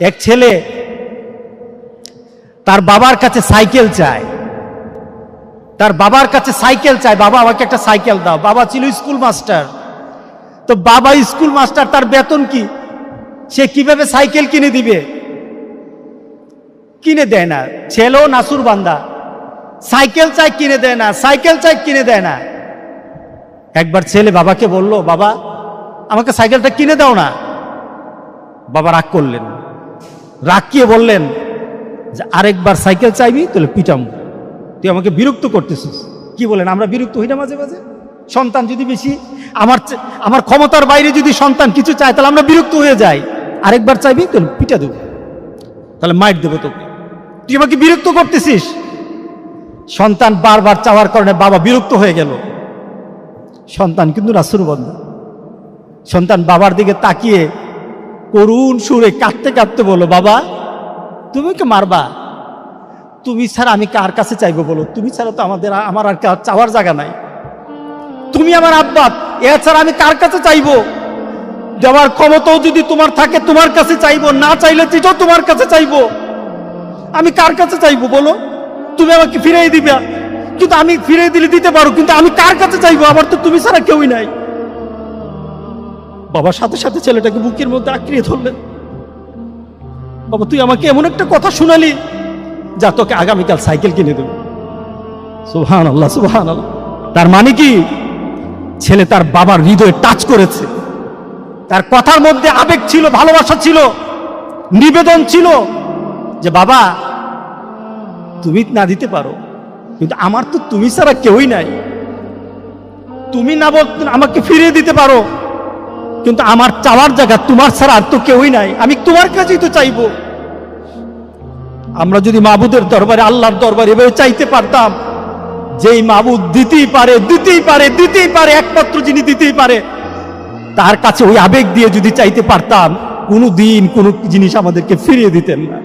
এক ছেলে তার বাবার কাছে সাইকেল চায়, তার বাবার কাছে সাইকেল চায়, বাবা আমাকে একটা সাইকেল দাও। বাবা ছিল স্কুল মাস্টার। তো বাবা স্কুল মাস্টার, তার বেতন কি, সে কিভাবে সাইকেল কিনে দিবে? কিনে দেয় না। ছেলেও নাসুর বান্দা, সাইকেল চাই কিনে দেয় না, সাইকেল চাই কিনে দেয় না। একবার ছেলে বাবাকে বলল, বাবা আমাকে সাইকেলটা কিনে দাও না। বাবা রাগ করলেন, রাগ কিয়ে বললেন যে আরেকবার সাইকেল চাইবি তাহলে পিটাম, তুই আমাকে বিরক্ত করতেছিস। কি বলেন, আমরা বিরক্ত হই না মাঝে মাঝে? সন্তান যদি বেশি আমার ক্ষমতার বাইরে যদি সন্তান কিছু চায় তাহলে আমরা বিরক্ত হয়ে যাই। আরেকবার চাইবি তাহলে পিটা দেবো, তাহলে মাইর দেবো তোকে, তুই আমাকে বিরক্ত করতেছিস। সন্তান বারবার চাওয়ার কারণে বাবা বিরক্ত হয়ে গেল। সন্তান কিন্তু রাসূল বান্দা। সন্তান বাবার দিকে তাকিয়ে করুণ সুরে কাঁদতে কাঁদতে বলো, বাবা তুমি কি মারবা? তুমি ছাড়া আমি কার কাছে চাইবো বলো? তুমি ছাড়া তো আমার আর চাওয়ার জায়গা নাই। তুমি আমার আব্বা, এছাড়া আমি কার কাছে চাইবো? দেওয়ার ক্ষমতাও যদি তোমার থাকে তোমার কাছে চাইবো, না চাইলে যেটাও তোমার কাছে চাইবো। আমি কার কাছে চাইবো বলো? তুমি আমাকে ফিরিয়ে দিবে, কিন্তু আমি ফিরিয়ে দিলে দিতে পারো, কিন্তু আমি কার কাছে চাইবো? আমার তো তুমি ছাড়া কেউই নাই। বাবার সাথে সাথে ছেলেটাকে বুকের মধ্যে আঁকড়িয়ে ধরলেন। বাবা তুই আমাকে এমন একটা কথা শুনালি, যা তোকে আগামীকাল সাইকেল কিনে দেব। সুবহানাল্লাহ, সুবহানাল্লাহ। তার মানে কি, ছেলে তার বাবার হৃদয়ে টাচ করেছে। তার কথার মধ্যে আবেগ ছিল, ভালোবাসা ছিল, নিবেদন ছিল যে বাবা তুমি না দিতে পারো, কিন্তু আমার তো তুমি ছাড়া কেউই নাই। তুমি না বলতে আমাকে ফিরিয়ে দিতে পারো, কিন্তু আমার চাওয়ার জায়গা তোমার ছাড়া আর তো কেউই নাই, আমি তোমার কাছেই তো চাইবো। আমরা যদি মাবুদের দরবারে, আল্লাহর দরবারে এভাবে চাইতে পারতাম, যেই মাবুদ দিতেই পারে, দিতেই পারে, দিতেই পারে, একমাত্র যিনি দিতেই পারে, তার কাছে ওই আবেগ দিয়ে যদি চাইতে পারতাম, কোনো দিন কোনো জিনিস আমাদেরকে ফিরিয়ে দিতেন না।